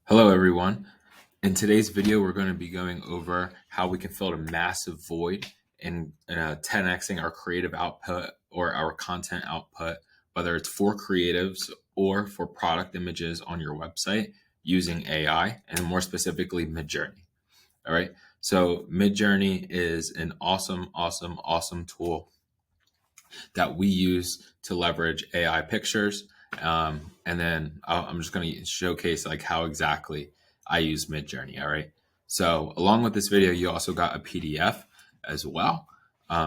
Hello everyone. In today's video, we're going to be going over how we can fill a massive void in 10xing our creative output or our content output, whether it's for creatives or for product images on your website using AI and more specifically MidJourney. All right. So MidJourney is an awesome tool that we use to leverage AI pictures. And then I'm just going to showcase like how exactly I use MidJourney. All right. So along with this video, you also got a PDF as well.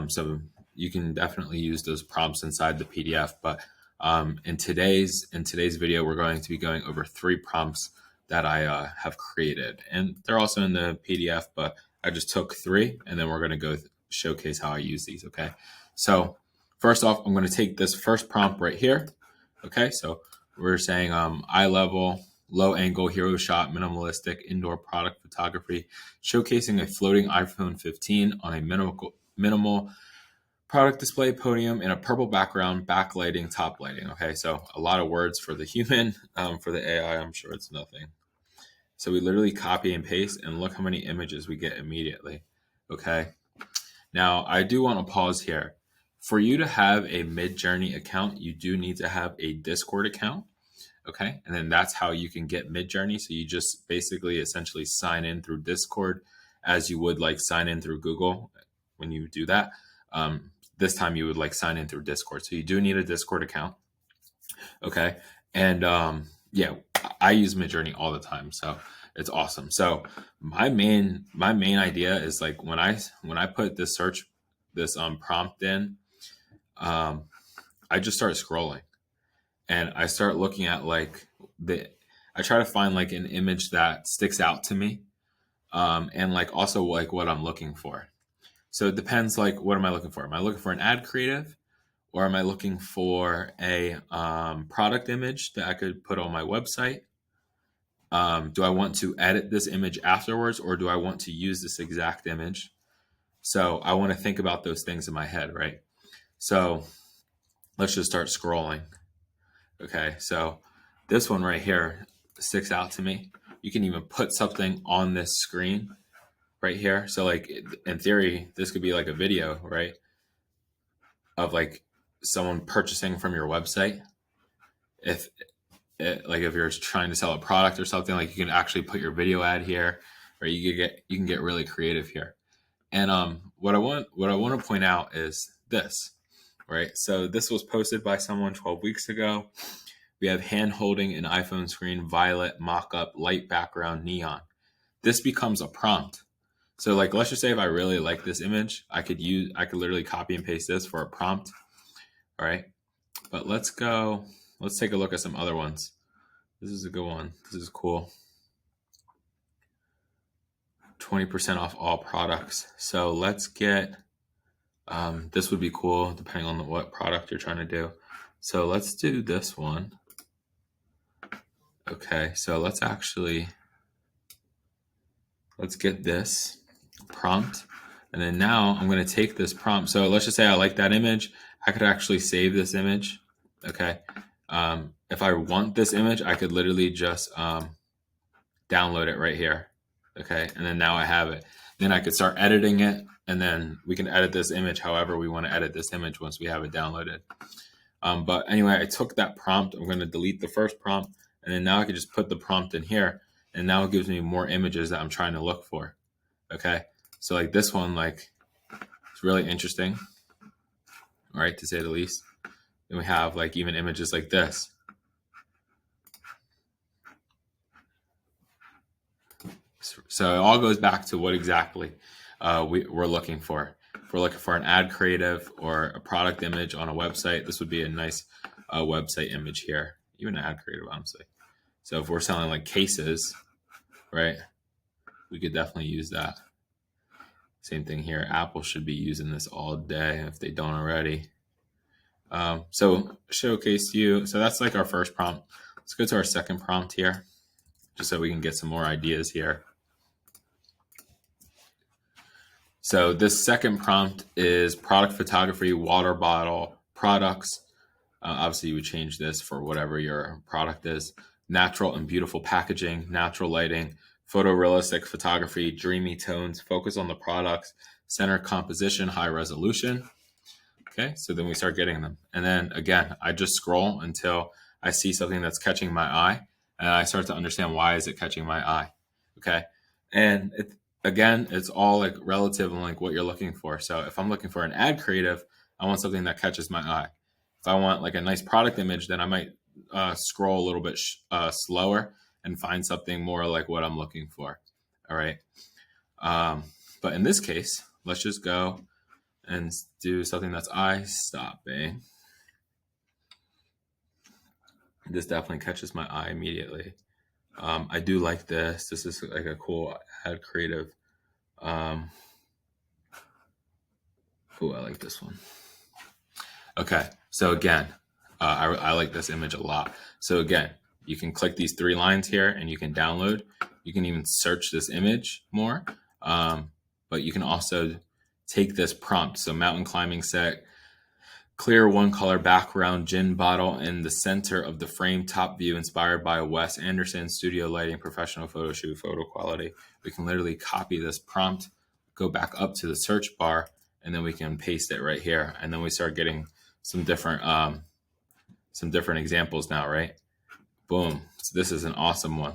So you can definitely use those prompts inside the PDF. But in today's video, we're going to be going over 3 prompts that I have created, and they're also in the PDF. But I just took 3, and then we're going to go showcase how I use these. Okay. So first off, I'm going to take this first prompt right here. Okay, so we're saying eye level, low angle, hero shot, minimalistic indoor product photography, showcasing a floating iPhone 15 on a minimal product display podium in a purple background, backlighting, top lighting. Okay, so a lot of words for the human. For the AI, I'm sure it's nothing. So we literally copy and paste, and look how many images we get immediately. Okay, now I do want to pause here. For you to have a MidJourney account, you do need to have a Discord account. Okay. And then that's how you can get MidJourney. So you just basically essentially sign in through Discord as you would like sign in through Google when you do that. This time you would like sign in through Discord. So you do need a Discord account. Okay. And yeah, I use MidJourney all the time. So it's awesome. So my main idea is like when I put this prompt in, I just start scrolling and I start looking at like I try to find like an image that sticks out to me, and like also like what I'm looking for. So it depends, like what am I looking for? Am I looking for an ad creative, or am I looking for a product image that I could put on my website? Do I want to edit this image afterwards, or do I want to use this exact image? So I want to think about those things in my head, right? So let's just start scrolling. Okay, so this one right here sticks out to me. You can even put something on this screen right here. So like in theory, this could be like a video, right? Of like someone purchasing from your website. If you're trying to sell a product or something, like you can actually put your video ad here, or you can get really creative here. And what I want to point out is this, right? So this was posted by someone 12 weeks ago. We have hand holding an iPhone screen, violet, mock-up, light background, neon. This becomes a prompt. So like, let's just say if I really like this image, I could literally copy and paste this for a prompt. All right. But let's take a look at some other ones. This is a good one. This is cool. 20% off all products. So let's get, this would be cool depending on what product you're trying to do. So let's do this one. Okay, so let's get this prompt. And then now I'm going to take this prompt. So let's just say I like that image. I could actually save this image. Okay. If I want this image, I could literally just download it right here. Okay. And then now I have it. Then I could start editing it. And then we can edit this image however we want to edit this image once we have it downloaded. But anyway, I took that prompt. I'm going to delete the first prompt. And then now I can just put the prompt in here. And now it gives me more images that I'm trying to look for. Okay. So like this one, like it's really interesting. All right, to say the least. Then we have like even images like this. So it all goes back to what exactly we're looking for. If we're looking for an ad creative or a product image on a website, this would be a nice website image here. Even an ad creative, honestly. So if we're selling like cases, right, we could definitely use that. Same thing here. Apple should be using this all day if they don't already. So showcase you. So that's like our first prompt. Let's go to our second prompt here, just so we can get some more ideas here. So this second prompt is product photography, water bottle, products. Obviously, you would change this for whatever your product is. natural and beautiful packaging, natural lighting, photorealistic photography, dreamy tones, focus on the products, center composition, high resolution. Okay, so then we start getting them. And then again, I just scroll until I see something that's catching my eye, and I start to understand why is it catching my eye. Okay, and it's all like relative and like what you're looking for. So if I'm looking for an ad creative, I want something that catches my eye. If I want like a nice product image, then I might scroll a little bit slower and find something more like what I'm looking for. All right. But in this case, let's just go and do something that's eye stopping. This definitely catches my eye immediately. I do like this. This is like a cool ad creative. Oh, I like this one. Okay, so again, I like this image a lot. So again, you can click these 3 lines here and you can download. You can even search this image more, but you can also take this prompt. So mountain climbing set, clear 1 color background, gin bottle in the center of the frame, top view inspired by Wes Anderson, studio lighting, professional photo shoot, photo quality. We can literally copy this prompt, go back up to the search bar, and then we can paste it right here. And then we start getting some different examples now, right? Boom. So this is an awesome one,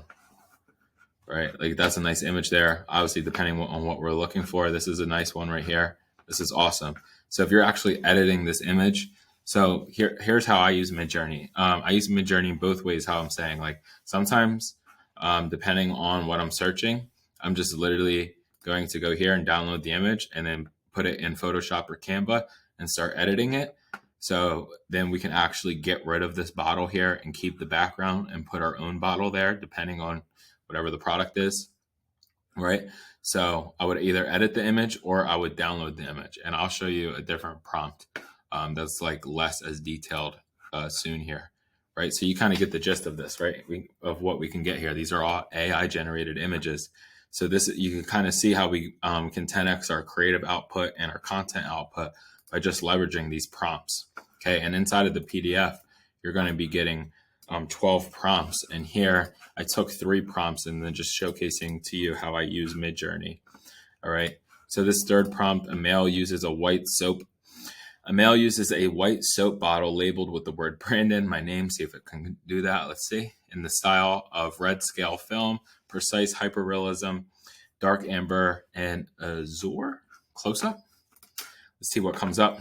right? Like that's a nice image there. Obviously, depending on what we're looking for, this is a nice one right here. This is awesome. So if you're actually editing this image, so here's how I use MidJourney. I use MidJourney both ways. How I'm saying, like sometimes, depending on what I'm searching, I'm just literally going to go here and download the image and then put it in Photoshop or Canva and start editing it. So then we can actually get rid of this bottle here and keep the background and put our own bottle there, depending on whatever the product is, right? So I would either edit the image or I would download the image, and I'll show you a different prompt that's like less as detailed soon here, right? So you kind of get the gist of this, right? Of what we can get here. These are all AI generated images. So this, you can kind of see how we can 10x our creative output and our content output by just leveraging these prompts. Okay, and inside of the PDF, you're going to be getting 12 prompts. And here I took 3 prompts and then just showcasing to you how I use MidJourney. All right. So this third prompt, a male uses a white soap. A male uses a white soap bottle labeled with the word Brandon, my name. See if it can do that. Let's see. In the style of red scale film, precise hyperrealism, dark amber, and azure. Close up. Let's see what comes up.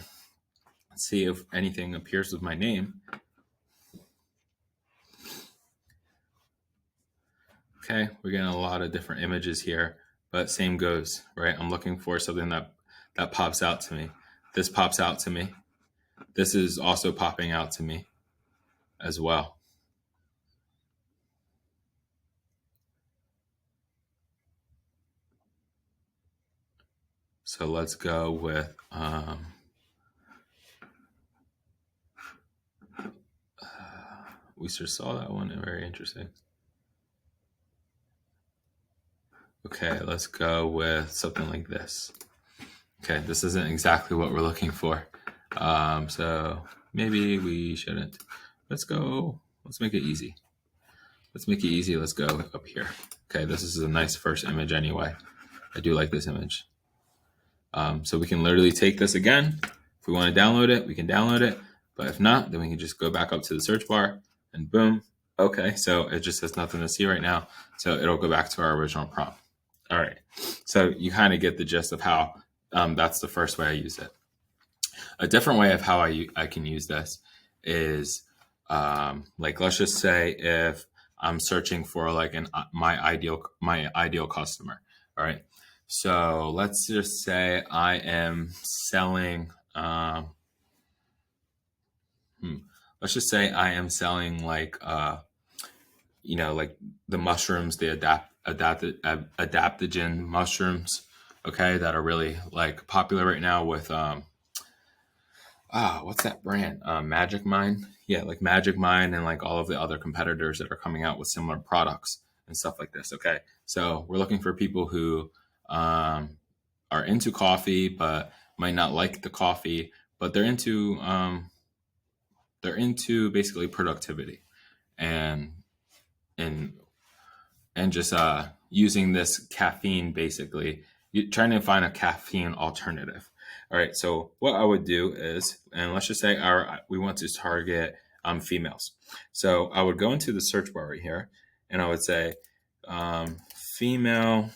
Let's see if anything appears with my name. Okay, we're getting a lot of different images here, but same goes, right? I'm looking for something that pops out to me. This pops out to me. This is also popping out to me as well. So let's go with we just saw that one. Very interesting. Okay, let's go with something like this. Okay, this isn't exactly what we're looking for. So maybe we shouldn't. Let's make it easy. Let's make it easy. Let's go up here. Okay, this is a nice first image anyway. I do like this image. So we can literally take this again. If we want to download it, we can download it. But if not, then we can just go back up to the search bar and boom. Okay, so it just has nothing to see right now. So it'll go back to our original prompt. All right, so you kind of get the gist of how that's the first way I use it. A different way of how I can use this is like, let's just say if I'm searching for like my ideal customer. All right. So let's just say I am selling, let's just say I am selling like, like the mushrooms, the adaptogen mushrooms, okay, that are really like popular right now with, what's that brand? Magic Mind. Yeah, like Magic Mind and like all of the other competitors that are coming out with similar products and stuff like this. Okay, so we're looking for people who are into coffee but might not like the coffee, but they're into basically productivity and and just using this caffeine, basically you're trying to find a caffeine alternative. All right, so what I would do is, and let's just say we want to target females. So I would go into the search bar right here, and I would say female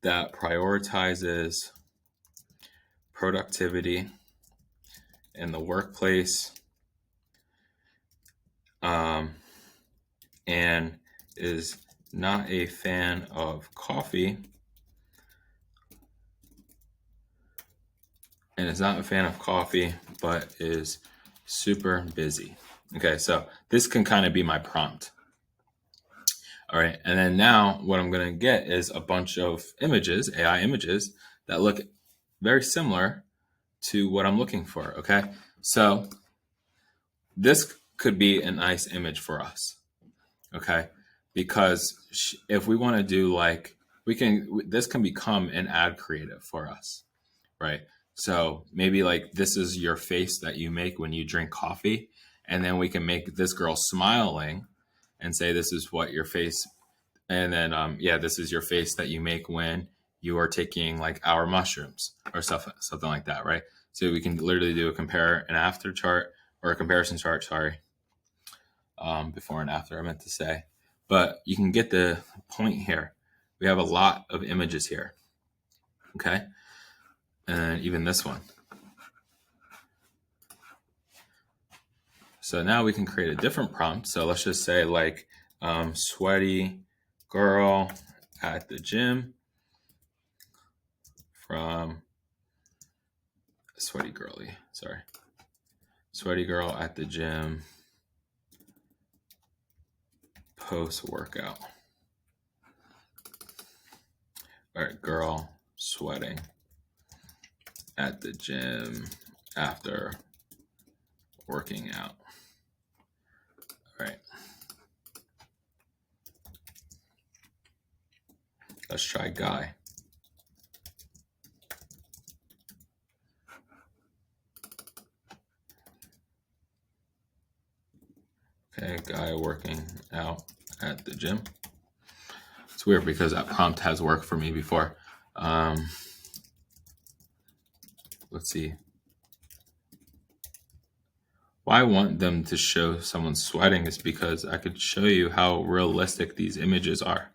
that prioritizes productivity in the workplace, and is not a fan of coffee, but is super busy. Okay, so this can kind of be my prompt. All right, and then now what I'm going to get is a bunch of images, AI images, that look very similar to what I'm looking for. Okay, so this could be a nice image for us. Okay, because if we want to do like, this can become an ad creative for us, right? So maybe like this is your face that you make when you drink coffee, and then we can make this girl smiling and say this is what your face, and then this is your face that you make when you are taking like our mushrooms or something like that, right? So we can literally do a compare and after chart, or a comparison chart, sorry, before and after I meant to say, but you can get the point here. We have a lot of images here, okay? And even this one. So now we can create a different prompt. So let's just say like sweaty girl at the gym from sweaty girl at the gym post workout. All right, girl sweating at the gym after working out. All right. Let's try guy. Okay, guy working out at the gym. It's weird because that prompt has worked for me before. Let's see. Why I want them to show someone sweating is because I could show you how realistic these images are.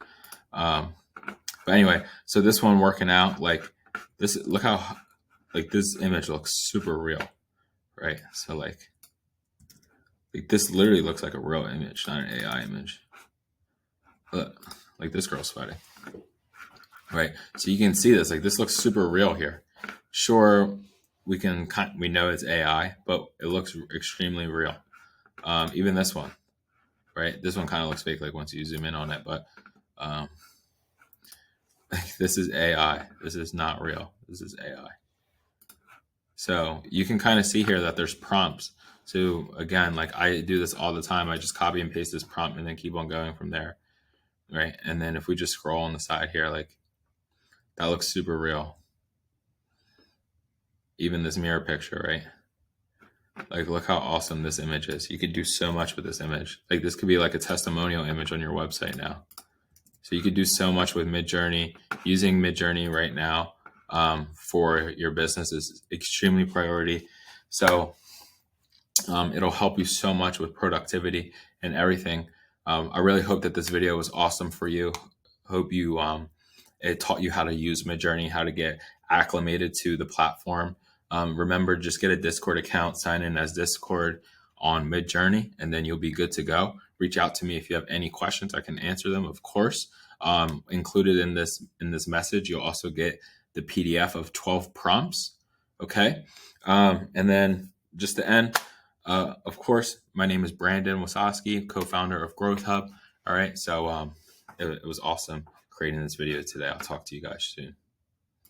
But anyway, so this one working out, like this, look how, like this image looks super real, right? So like this literally looks like a real image, not an AI image. Look, like this girl's sweating, right? So you can see this, like this looks super real here. Sure, we know it's AI, but it looks extremely real. Even this one, right? This one kind of looks fake, like once you zoom in on it, but this is AI. This is not real. This is AI. So you can kind of see here that there's prompts. So again, like I do this all the time. I just copy and paste this prompt and then keep on going from there, right? And then if we just scroll on the side here, like that looks super real. Even this mirror picture, right? Like look how awesome this image is. You could do so much with this image. Like this could be like a testimonial image on your website now. So you could do so much with MidJourney. Using MidJourney right now for your business is extremely priority. So it'll help you so much with productivity and everything. I really hope that this video was awesome for you. Hope you it taught you how to use MidJourney, how to get acclimated to the platform. Remember, just get a Discord account, sign in as Discord on MidJourney, and then you'll be good to go. Reach out to me if you have any questions. I can answer them, of course. Included in this message, you'll also get the PDF of 12 prompts. Okay, and then just to end, of course, my name is Brandon Wasowski, co-founder of Growth Hub. All right, so it was awesome creating this video today. I'll talk to you guys soon.